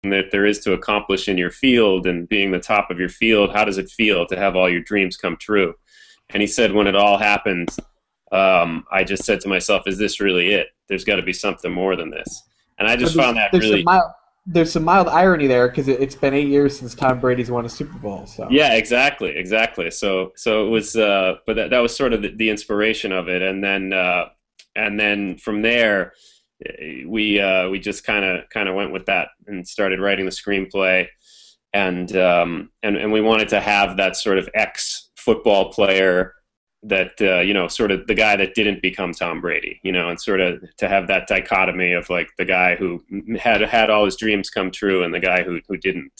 that there is to accomplish in your field and being the top of your field, how does it feel to have all your dreams come true? And he said when it all happened, I just said to myself, is this really it? There's got to be something more than this. And I But just found that really. there's some mild irony there because it's been 8 years since Tom Brady's won a Super Bowl. So Yeah, exactly. So it was, but that was sort of the inspiration of it, and then from there, we just kind of went with that and started writing the screenplay, and we wanted to have that sort of ex football player that sort of the guy that didn't become Tom Brady, and sort of to have that dichotomy of like the guy who had all his dreams come true and the guy who didn't.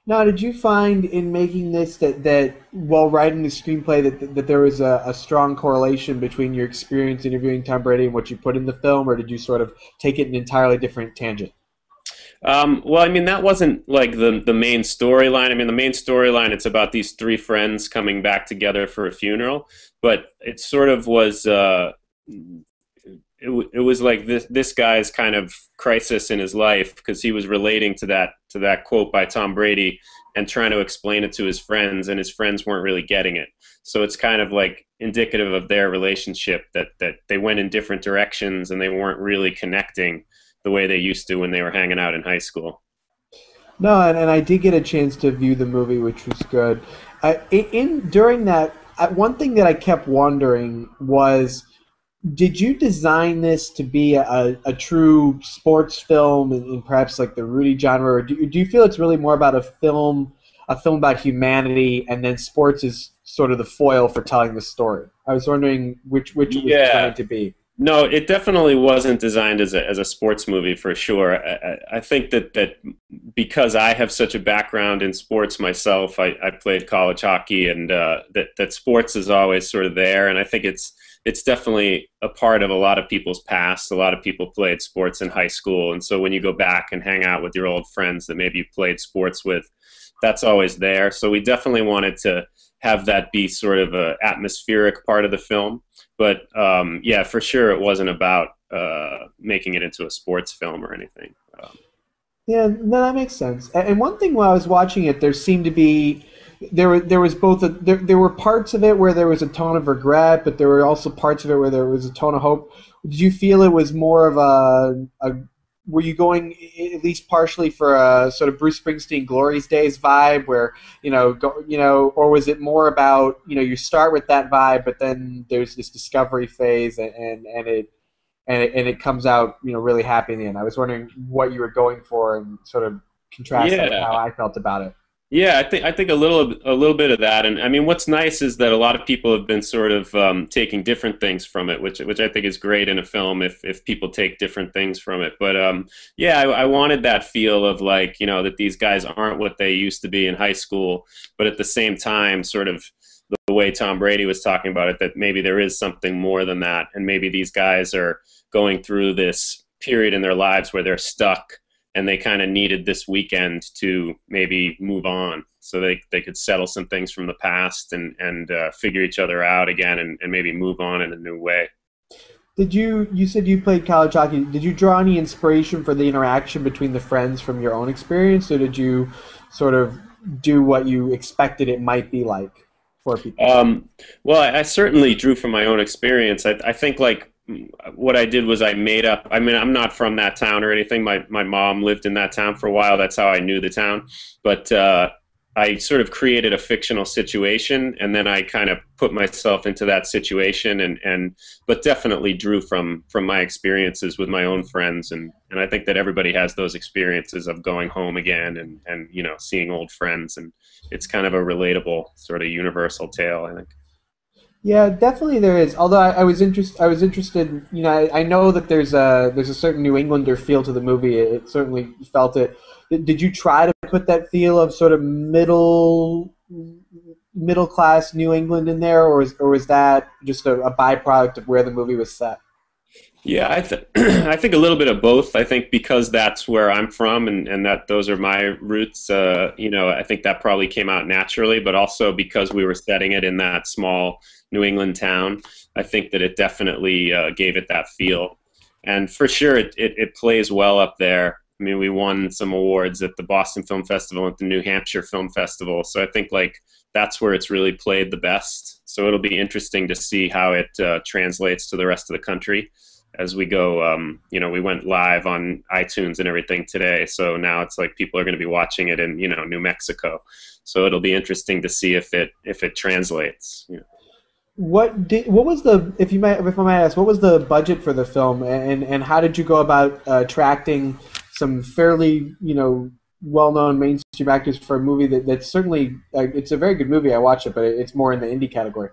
now, did you find in making this that while writing the screenplay that there was a strong correlation between your experience interviewing Tom Brady and what you put in the film, or did you sort of take it an entirely different tangent? Well, I mean, that wasn't like the main storyline. I mean, the main storyline, it's about these three friends coming back together for a funeral, but it sort of was, it was like this guy's kind of crisis in his life because he was relating to that quote by Tom Brady and trying to explain it to his friends, and his friends weren't really getting it. So it's kind of like indicative of their relationship that they went in different directions and they weren't really connecting the way they used to when they were hanging out in high school. No, and I did get a chance to view the movie, which was good. During that, one thing that I kept wondering was, did you design this to be a true sports film in perhaps like the Rudy genre, or do you feel it's really more about a film about humanity, and then sports is sort of the foil for telling the story? I was wondering which it was designed to be. No, it definitely wasn't designed as a sports movie for sure. I think that because I have such a background in sports myself, I played college hockey, and that sports is always sort of there, and I think it's definitely a part of a lot of people's past. A lot of people played sports in high school, and so when you go back and hang out with your old friends that maybe you played sports with, that's always there. So we definitely wanted to have that be sort of a atmospheric part of the film. But yeah, for sure, it wasn't about making it into a sports film or anything. Yeah, no, that makes sense. And one thing while I was watching it, there seemed to be there was both there were parts of it where there was a tone of regret, but there were also parts of it where there was a tone of hope. Did you feel it was more of a were you going at least partially for a sort of Bruce Springsteen Glory's Days vibe, where or was it more about you start with that vibe, but then there's this discovery phase and it comes out really happy in the end? I was wondering what you were going for and sort of contrast that with how I felt about it. Yeah, I think a little bit of that, and I mean, what's nice is that a lot of people have been sort of taking different things from it, which I think is great in a film if people take different things from it. But yeah, I wanted that feel of like that these guys aren't what they used to be in high school, but at the same time, sort of the way Tom Brady was talking about it, that maybe there is something more than that, and maybe these guys are going through this period in their lives where they're stuck. And they kind of needed this weekend to maybe move on, so they could settle some things from the past and figure each other out again, and maybe move on in a new way. You said you played college hockey. Did you draw any inspiration for the interaction between the friends from your own experience, or did you sort of do what you expected it might be like for people? Well, I certainly drew from my own experience. I think like what I did was I made up. I mean, I'm not from that town or anything. My mom lived in that town for a while. That's how I knew the town. But I sort of created a fictional situation, and then I kind of put myself into that situation, but definitely drew from my experiences with my own friends, and I think that everybody has those experiences of going home again and seeing old friends, and it's kind of a relatable sort of universal tale, I think. Yeah, definitely there is. Although I was interested. I know that there's a certain New Englander feel to the movie. It certainly felt it. Did you try to put that feel of sort of middle class New England in there, or was that just a byproduct of where the movie was set? Yeah, I think a little bit of both. I think because that's where I'm from and that those are my roots, I think that probably came out naturally, but also because we were setting it in that small New England town, I think that it definitely gave it that feel. And for sure, it plays well up there. I mean, we won some awards at the Boston Film Festival and at the New Hampshire Film Festival. So I think like that's where it's really played the best. So it'll be interesting to see how it translates to the rest of the country as we go. We went live on iTunes and everything today. So now it's like people are going to be watching it in, New Mexico. So it'll be interesting to see if it translates. What was the, if I might ask, what was the budget for the film, and how did you go about attracting some fairly well-known mainstream actors for a movie that's certainly it's a very good movie. I watched it, but it's more in the indie category.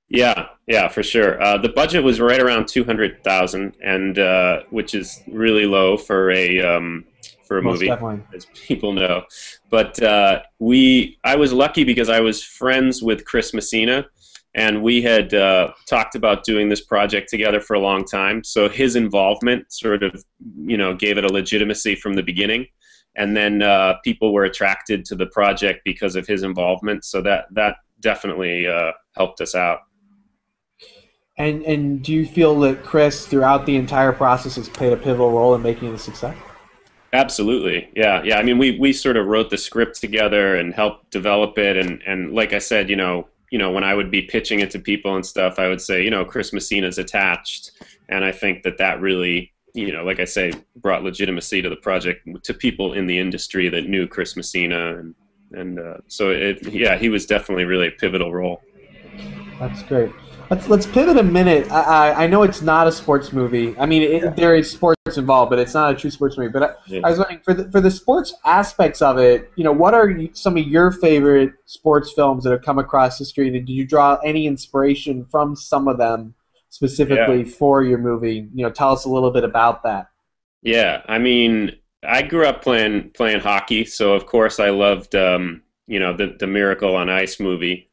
Yeah, for sure. The budget was right around 200,000, and which is really low for a Most movie, definitely. as people know. But I was lucky because I was friends with Chris Messina, and we had talked about doing this project together for a long time. So his involvement sort of, gave it a legitimacy from the beginning. And then people were attracted to the project because of his involvement. So that definitely helped us out. And do you feel that Chris, throughout the entire process, has played a pivotal role in making it a success? Absolutely, yeah. I mean, we sort of wrote the script together and helped develop it, and like I said, when I would be pitching it to people and stuff, I would say, Chris Messina's attached, and I think that really, like I say, brought legitimacy to the project to people in the industry that knew Chris Messina, and so he was definitely really a pivotal role. That's great. Let's pivot a minute. I know it's not a sports movie. I mean, there is sports involved, but it's not a true sports movie. But I was wondering, for the sports aspects of it, what are some of your favorite sports films that have come across history? Did you draw any inspiration from some of them specifically for your movie? Tell us a little bit about that. Yeah, I mean, I grew up playing hockey, so of course I loved the Miracle on Ice movie.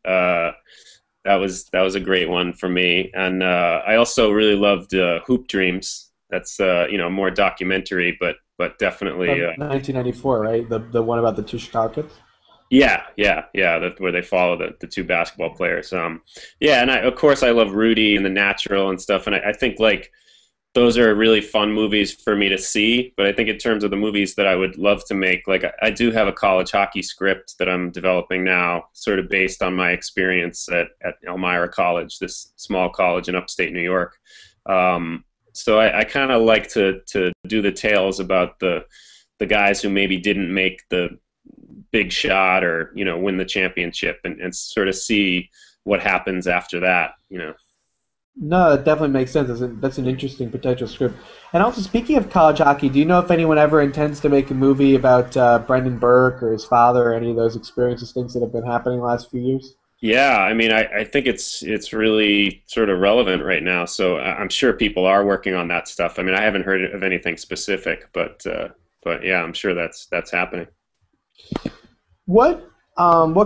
That was a great one for me, and I also really loved Hoop Dreams. That's more documentary, but definitely 1994, right? The one about the two Chicago kids. Yeah. That's where they follow the two basketball players. And of course I love Rudy and The Natural and stuff, and I think like those are really fun movies for me to see. But I think in terms of the movies that I would love to make, like I do have a college hockey script that I'm developing now, sort of based on my experience at Elmira College, this small college in upstate New York. So I kind of like to do the tales about the guys who maybe didn't make the big shot or win the championship, and sort of see what happens after that. No, that definitely makes sense. That's an interesting potential script. And also, speaking of college hockey, do you know if anyone ever intends to make a movie about Brendan Burke or his father or any of those experiences, things that have been happening the last few years? Yeah, I mean, I think it's really sort of relevant right now. So I'm sure people are working on that stuff. I mean, I haven't heard of anything specific, but yeah, I'm sure that's happening. What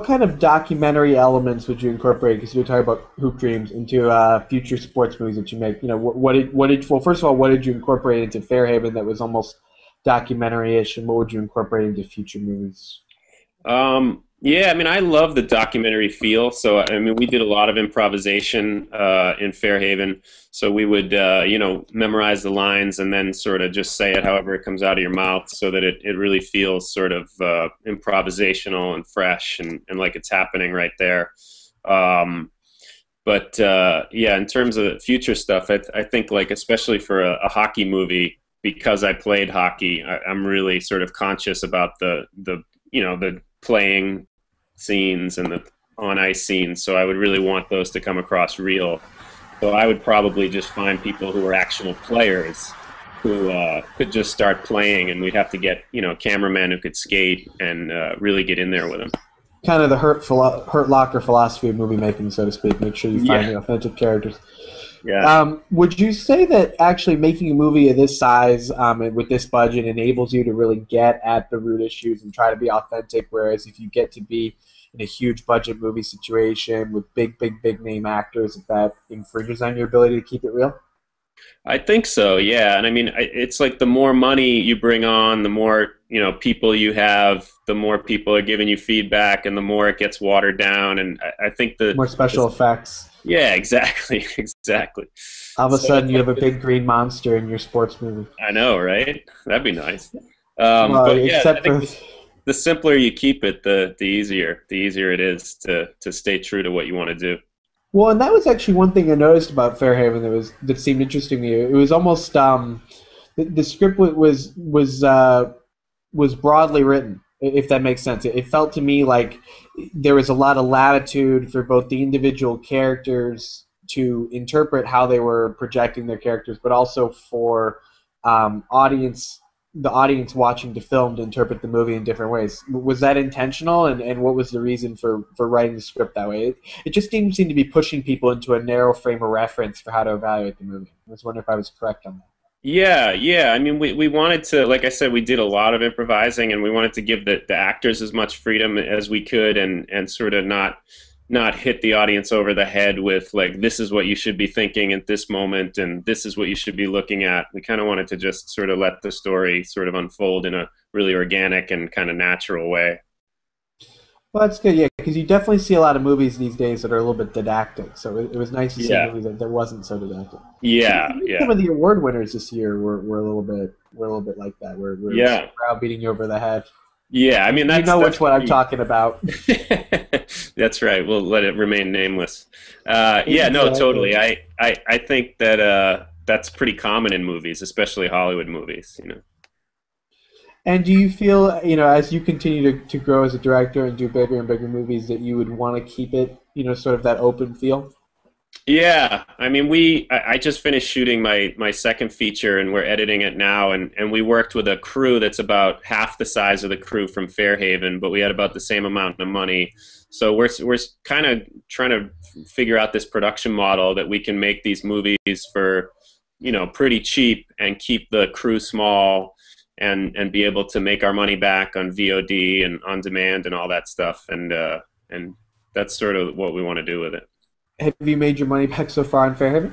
kind of documentary elements would you incorporate? Because you're talking about Hoop Dreams into future sports movies that you make. Well, first of all, what did you incorporate into Fairhaven that was almost documentary-ish, and what would you incorporate into future movies? Yeah, I mean, I love the documentary feel. So, I mean, we did a lot of improvisation in Fairhaven. So we would, memorize the lines and then sort of just say it however it comes out of your mouth, so that it really feels sort of improvisational and fresh and like it's happening right there. In terms of future stuff, I think like especially for a hockey movie, because I played hockey, I'm really sort of conscious about the playing scenes and the on ice scenes, so I would really want those to come across real. So I would probably just find people who are actual players who could just start playing, and we'd have to get a cameraman who could skate and really get in there with them. Kind of the Hurt Locker philosophy of movie making, so to speak. Make sure you find the authentic characters. Yeah. Would you say that actually making a movie of this size and with this budget enables you to really get at the root issues and try to be authentic, whereas if you get to be in a huge budget movie situation with big name actors, if that infringes on your ability to keep it real? I think so, yeah. And I mean, it's like the more money you bring on, the more people you have, the more people are giving you feedback, and the more it gets watered down. And I think more special effects. Yeah, exactly. All of a sudden, you have a big green monster in your sports movie. I know, right? That'd be nice. Well, But yeah, I except think for the simpler you keep it, the easier it is to stay true to what you want to do. well, and that was actually one thing I noticed about Fairhaven that seemed interesting to me. It was almost the script was broadly written, if that makes sense. It felt to me like there was a lot of latitude for both the individual characters to interpret how they were projecting their characters, but also for audience the audience watching the film to interpret the movie in different ways. Was that intentional, and what was the reason for writing the script that way? It just didn't seem to be pushing people into a narrow frame of reference for how to evaluate the movie. I was wondering if I was correct on that. Yeah, yeah. I mean, we wanted to, like I said, we did a lot of improvising, and we wanted to give the actors as much freedom as we could, and sort of not hit the audience over the head with like this is what you should be thinking at this moment, and this is what you should be looking at. We kind of wanted to just sort of let the story sort of unfold in a really organic and kind of natural way. Well, that's good, yeah, because you definitely see a lot of movies these days that are a little bit didactic. So it was nice to see a Yeah, movie that wasn't so didactic. yeah, Even yeah, some of the award winners this year were a little bit like that. We're yeah, browbeating you over the head. yeah. I mean, You know that's which one I'm pretty. talking about. That's right. We'll let it remain nameless. Yeah, no, Exactly. totally. I think that that's pretty common in movies, especially Hollywood movies. You know. And do you feel, as you continue to grow as a director and do bigger and bigger movies, that you would want to keep it, sort of that open feel? Yeah, I mean, I just finished shooting my second feature, and we're editing it now, and we worked with a crew that's about half the size of the crew from Fairhaven, but we had about the same amount of money. So we're kind of trying to figure out this production model that we can make these movies for, pretty cheap and keep the crew small and be able to make our money back on VOD and on demand and all that stuff, and that's sort of what we want to do with it. Have you made your money back so far in Fairhaven?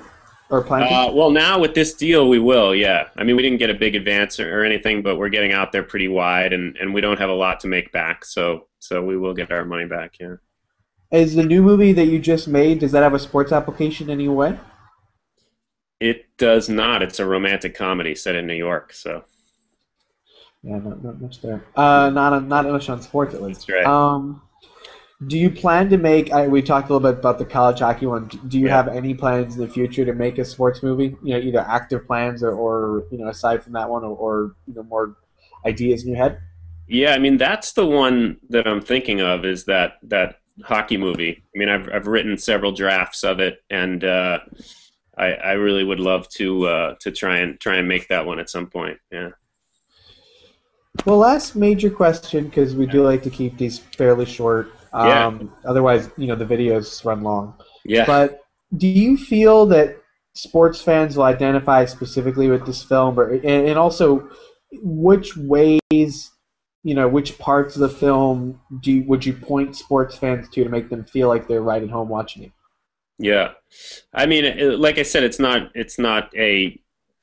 Or plan to? Well, now with this deal, we will. Yeah, I mean, we didn't get a big advance or anything, but we're getting out there pretty wide, and we don't have a lot to make back, so we will get our money back. Yeah, Is the new movie that you just made, does that have a sports application in any way? it does not. It's a romantic comedy set in New York, so Yeah, not much there. Not much on sports at least. that's right. Do you plan to make? We talked a little bit about the college hockey one. Do you Yeah, have any plans in the future to make a sports movie? Either active plans or aside from that one, or more ideas in your head. yeah. I mean, that's the one that I'm thinking of is that hockey movie. I mean, I've written several drafts of it, and I really would love to try and make that one at some point. Yeah, Well, last major question, because we do like to keep these fairly short. yeah, Otherwise, the videos run long. yeah. But do you feel that sports fans will identify specifically with this film, and also which ways, which parts of the film would you point sports fans to make them feel like they're right at home watching it? Yeah, I mean, like I said, it's not a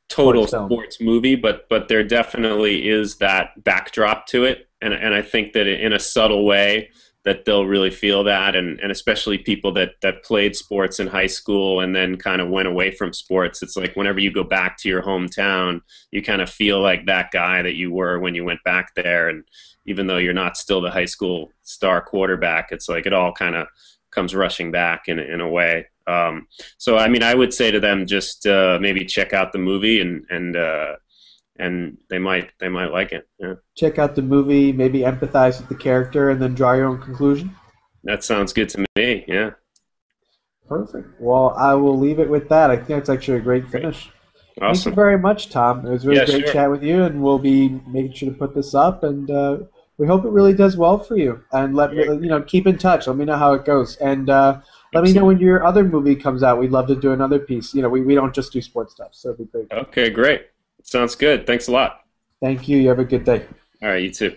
total Sports film. sports movie, but there definitely is that backdrop to it, and I think that in a subtle way that they'll really feel that, and especially people that played sports in high school and then kind of went away from sports. It's like whenever you go back to your hometown, you kind of feel like that guy that you were when you went back there, and even though you're not still the high school star quarterback, it's like it all kind of comes rushing back in a way. So I mean, I would say to them, just maybe check out the movie, and they might like it. Yeah, Check out the movie, maybe empathize with the character, and then draw your own conclusion. that sounds good to me. Yeah, Perfect. Well, I will leave it with that. I think it's actually a great great, finish. Thank you awesome. very much, Tom. It was really Yeah, great sure. chat with you, and we'll be making sure to put this up. And we hope it really does well for you. And let me, Yeah, keep in touch. Let me know how it goes, and let me know absolutely. when your other movie comes out. We'd love to do another piece. We don't just do sports stuff, so it'd be great. Okay, great. Sounds good. Thanks a lot. Thank you. You have a good day. All right, you too.